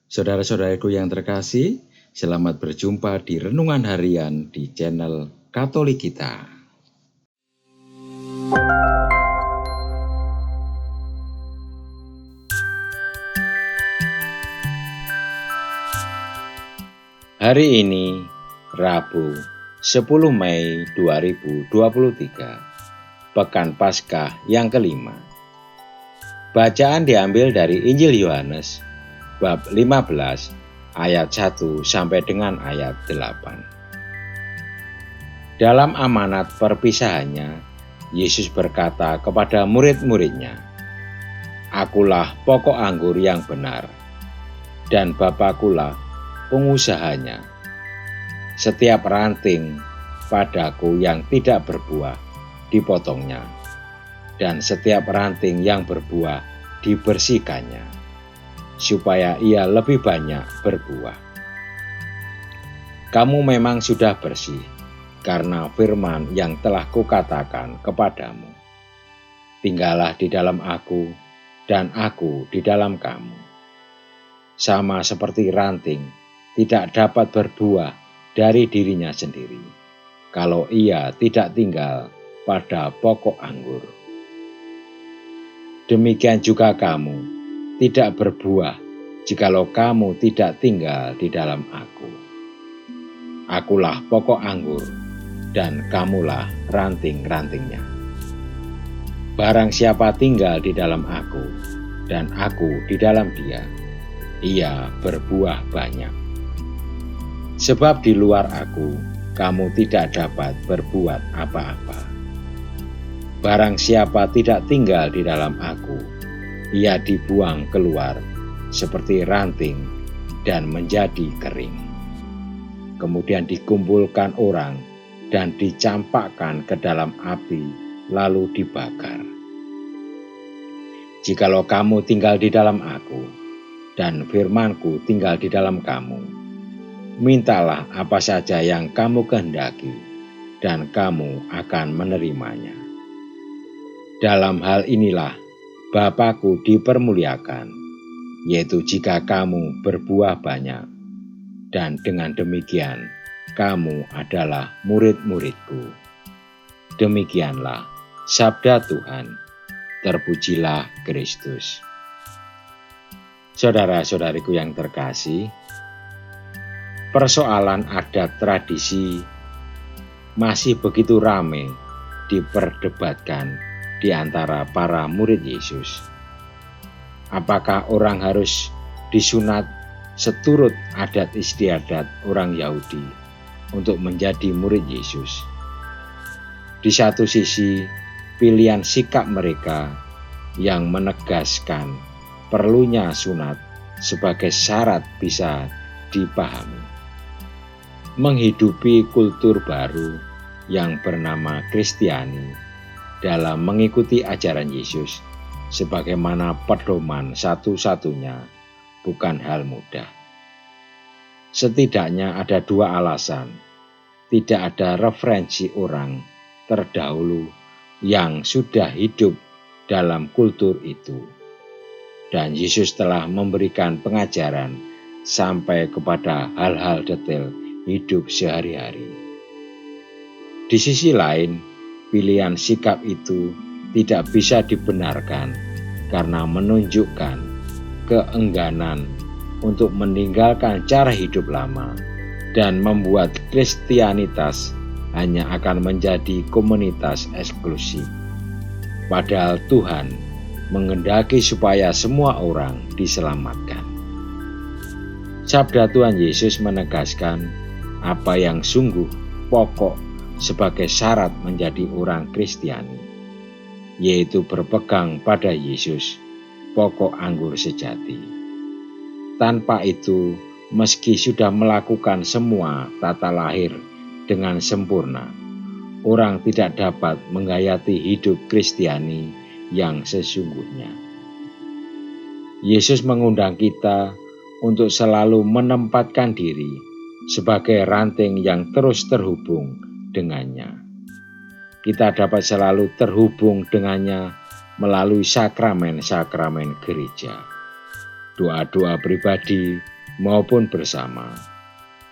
Saudara-saudaraku yang terkasih, selamat berjumpa di Renungan Harian di channel Katolik kita. Hari ini, Rabu, 10 Mei 2023, Pekan Paskah yang kelima. Bacaan diambil dari Injil Yohanes, bab 15, ayat 1 sampai dengan ayat 8. Dalam amanat perpisahannya, Yesus berkata kepada murid-muridnya, "Akulah pokok anggur yang benar, dan Bapakulah pengusahanya. Setiap ranting padaku yang tidak berbuah dipotongnya, dan setiap ranting yang berbuah dibersihkannya, supaya ia lebih banyak berbuah. Kamu memang sudah bersih karena firman yang telah kukatakan kepadamu. Tinggallah di dalam aku, dan aku di dalam kamu. Sama seperti ranting tidak dapat berbuah dari dirinya sendiri, kalau ia tidak tinggal pada pokok anggur. Demikian juga kamu tidak berbuah jikalau kamu tidak tinggal di dalam aku. Akulah pokok anggur, dan kamulah ranting-rantingnya. Barang siapa tinggal di dalam aku, dan aku di dalam dia, ia berbuah banyak. Sebab di luar aku, kamu tidak dapat berbuat apa-apa. Barang siapa tidak tinggal di dalam aku, ia dibuang keluar seperti ranting dan menjadi kering. Kemudian dikumpulkan orang dan dicampakkan ke dalam api, lalu dibakar. Jikalau kamu tinggal di dalam aku, dan firman-Ku tinggal di dalam kamu, mintalah apa saja yang kamu kehendaki, dan kamu akan menerimanya. Dalam hal inilah Bapa-Ku dipermuliakan, yaitu jika kamu berbuah banyak, dan dengan demikian kamu adalah murid-murid-Ku. Demikianlah sabda Tuhan. Terpujilah Kristus. Saudara-saudariku yang terkasih, persoalan adat tradisi masih begitu ramai diperdebatkan di antara para murid Yesus. Apakah orang harus disunat seturut adat istiadat orang Yahudi untuk menjadi murid Yesus? Di satu sisi, pilihan sikap mereka yang menegaskan perlunya sunat sebagai syarat bisa dipahami. Menghidupi kultur baru yang bernama Kristiani dalam mengikuti ajaran Yesus sebagaimana pedoman satu-satunya bukan hal mudah. Setidaknya ada dua alasan. Tidak ada referensi orang terdahulu yang sudah hidup dalam kultur itu. Dan Yesus telah memberikan pengajaran sampai kepada hal-hal detail hidup sehari-hari. Di sisi lain, pilihan sikap itu tidak bisa dibenarkan karena menunjukkan keengganan untuk meninggalkan cara hidup lama dan membuat Kristianitas hanya akan menjadi komunitas eksklusif. Padahal Tuhan menghendaki supaya semua orang diselamatkan. Sabda Tuhan Yesus menegaskan apa yang sungguh pokok sebagai syarat menjadi orang Kristiani, yaitu berpegang pada Yesus, pokok anggur sejati. Tanpa itu, meski sudah melakukan semua tata lahir dengan sempurna, orang tidak dapat menghayati hidup Kristiani yang sesungguhnya. Yesus mengundang kita untuk selalu menempatkan diri sebagai ranting yang terus terhubung dengannya. Kita dapat selalu terhubung dengannya melalui sakramen-sakramen gereja, doa-doa pribadi, maupun bersama,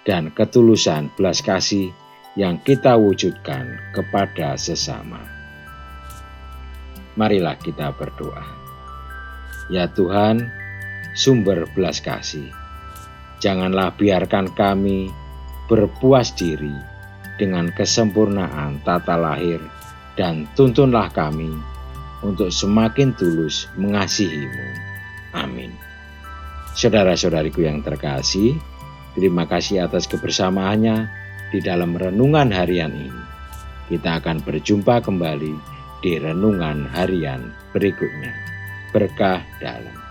dan ketulusan belas kasih yang kita wujudkan kepada sesama. Marilah kita berdoa. Ya Tuhan, sumber belas kasih, janganlah biarkan kami berpuas diri dengan kesempurnaan tata lahir, dan tuntunlah kami untuk semakin tulus mengasihi-Mu. Amin. Saudara-saudariku yang terkasih, terima kasih atas kebersamaannya di dalam renungan harian ini. Kita akan berjumpa kembali di renungan harian berikutnya. Berkah dalam.